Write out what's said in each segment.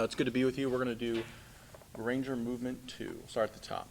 It's good to be with you. We're going to do Ranger Movement 2. Start at the top.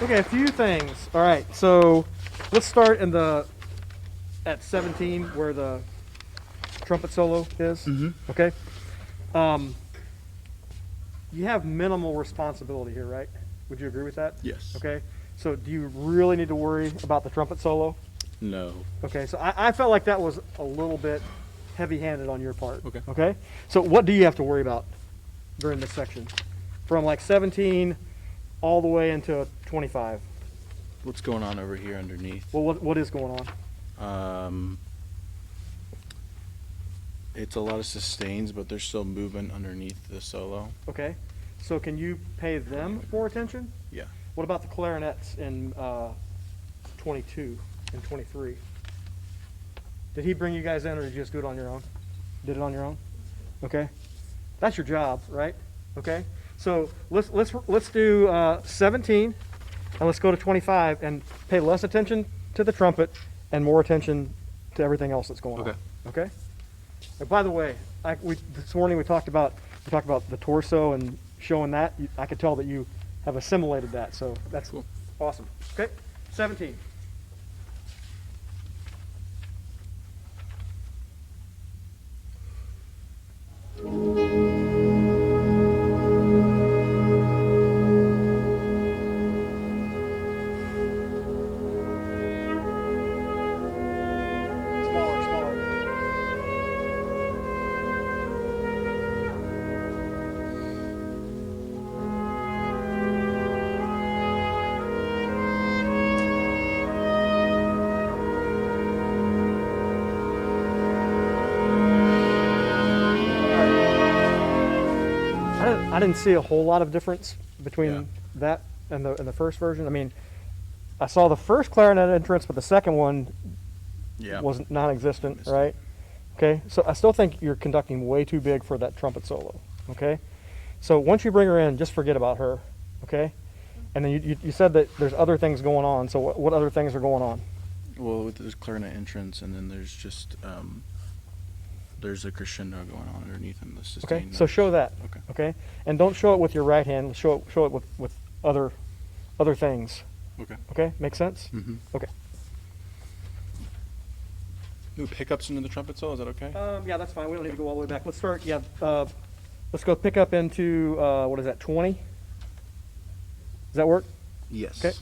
Okay, a few things. All right, so let's start at 17 where the trumpet solo is. Okay. You have minimal responsibility here, right? Would you agree with that? Yes. Okay. So do you really need to worry about the trumpet solo? No. Okay, so I felt like that was a little bit heavy-handed on your part. Okay. Okay. So what do you have to worry about during this section? From like 17 all the way into 25. What's going on over here underneath? Well, what is going on? It's a lot of sustains, but there's still movement underneath the solo. Okay. So can you pay them more attention? Yeah. What about the clarinets in 22 and 23? Did he bring you guys in, or did you just do it on your own? Did it on your own? Okay. That's your job, right? Okay. So let's do 17, and let's go to 25 and pay less attention to the trumpet and more attention to everything else that's going on. Okay. And by the way, this morning we talked about the torso and showing that. I could tell that you have assimilated that, so that's cool. Awesome. Okay, 17. I didn't see a whole lot of difference between Yeah. that and the first version. I mean, I saw the first clarinet entrance, but the second one Yeah. was non-existent, Missed it. right? Okay, so I still think you're conducting way too big for that trumpet solo. Okay, so once you bring her in, just forget about her. Okay, and then you said that there's other things going on. So what other things are going on? Well, there's clarinet entrance, and then there's just there's a crescendo going on underneath in the sustain. Okay, so show that. Okay. Okay, and don't show it with your right hand. Show it with other things. Okay. Okay, make sense? Mm-hmm. Okay. Ooh, pickups into the trumpet solo. Is that okay? Yeah, that's fine. We don't need to go all the way back. Let's start. Yeah, let's go pick up into what is that? 20. Does that work? Yes. Okay.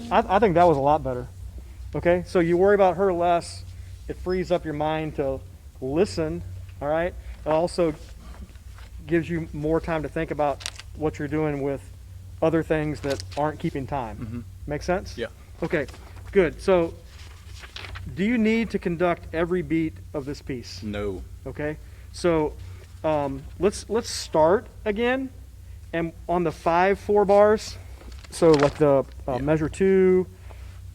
I think that was a lot better. Okay, so you worry about her less. It frees up your mind to listen. All right. It also gives you more time to think about what you're doing with other things that aren't keeping time. Mm-hmm. Make sense? Yeah. Okay. Good. So, do you need to conduct every beat of this piece? No. Okay. So, let's start again, and on the 5/4 bars. So like the Yeah. measure 2,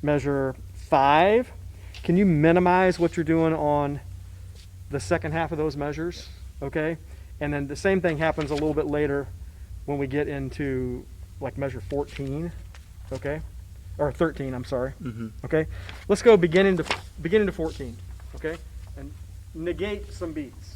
measure 5, can you minimize what you're doing on the second half of those measures? Okay, and then the same thing happens a little bit later when we get into like measure 14. Okay, or 13. I'm sorry. Mm-hmm. Okay, let's go beginning to 14. Okay, and negate some beats.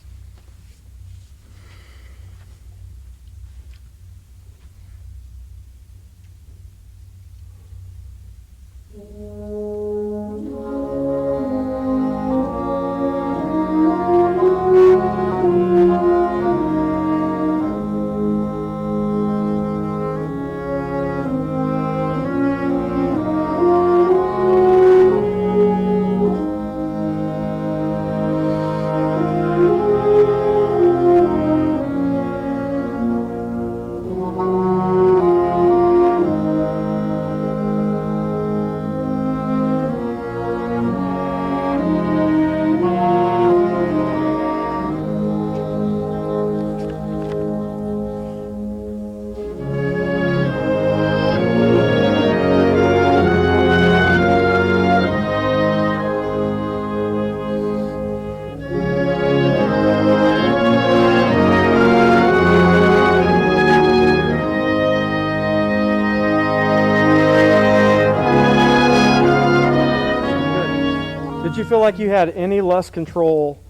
Did you feel like you had any less control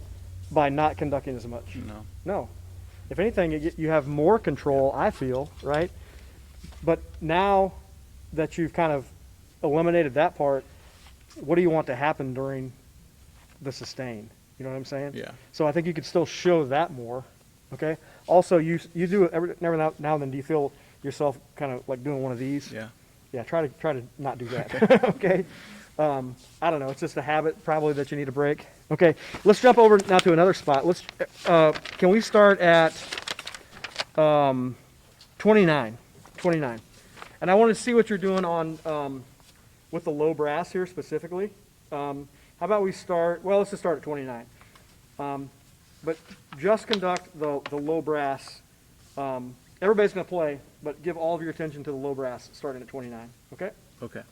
by not conducting as much? No. No. If anything, you have more control, I feel, right? But now that you've kind of eliminated that part, what do you want to happen during the sustain? You know what I'm saying? Yeah. So I think you could still show that more, okay? Also, you do it every now and then. Do you feel yourself kind of like doing one of these? Yeah. Yeah, try to not do that. Okay. I don't know. It's just a habit probably that you need to break. Okay. Let's jump over now to another spot. Let's. Can we start at 29? 29. And I want to see what you're doing on with the low brass here specifically. How about we start? Well, let's just start at 29. But just conduct the low brass. Everybody's going to play, but give all of your attention to the low brass starting at 29. Okay? Okay.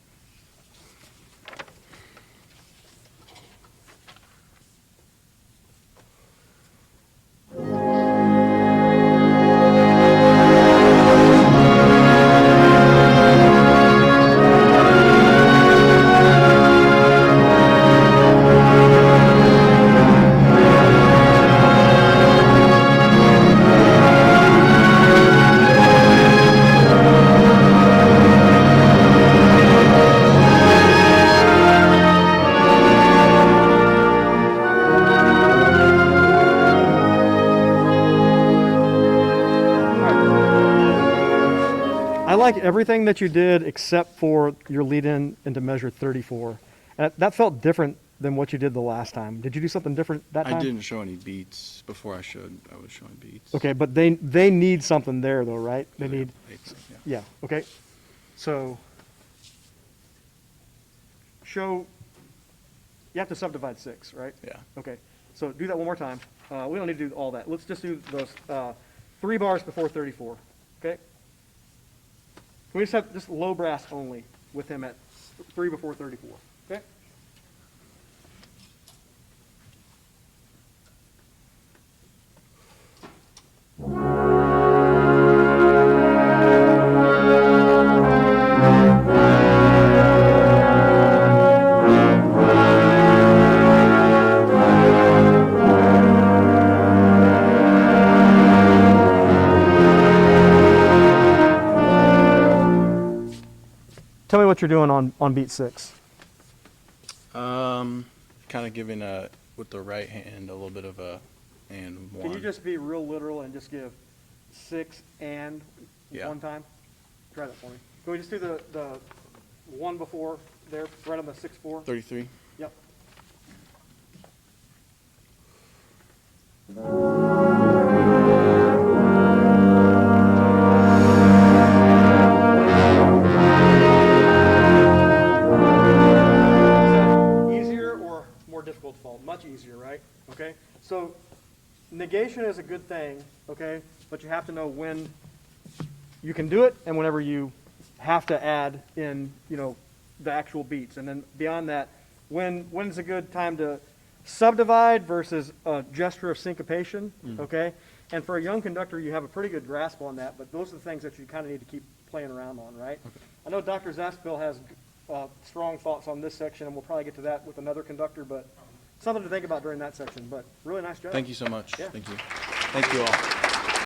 I like everything that you did except for your lead in into measure 34. That felt different than what you did the last time. Did you do something different that time? I didn't show any beats before I was showing beats. Okay, but they need something there though, right? They need, Yeah. yeah, okay. So, show, you have to subdivide 6, right? Yeah. Okay, so do that one more time. We don't need to do all that. Let's just do those 3 bars before 34, okay? We just have just low brass only with him at 3 before 34, okay? Tell me what you're doing on beat 6. Kind of giving with the right hand a little bit of a and one. Can you just be real literal and just give 6 and Yeah. one time? Try that for me. Can we just do the one before there, right on the 6/4? 33? Yep. Easier or more difficult to follow? Much easier, right? Okay. So negation is a good thing, okay, but you have to know when you can do it and whenever you have to add in, the actual beats. And then beyond that, when's a good time to subdivide versus a gesture of syncopation, okay? And for a young conductor, you have a pretty good grasp on that, but those are the things that you kind of need to keep playing around on, right? Okay. I know Dr. Zastoupil has strong thoughts on this section, and we'll probably get to that with another conductor, but something to think about during that section. But really nice job. Thank you so much. Yeah. Thank you. Thank you all.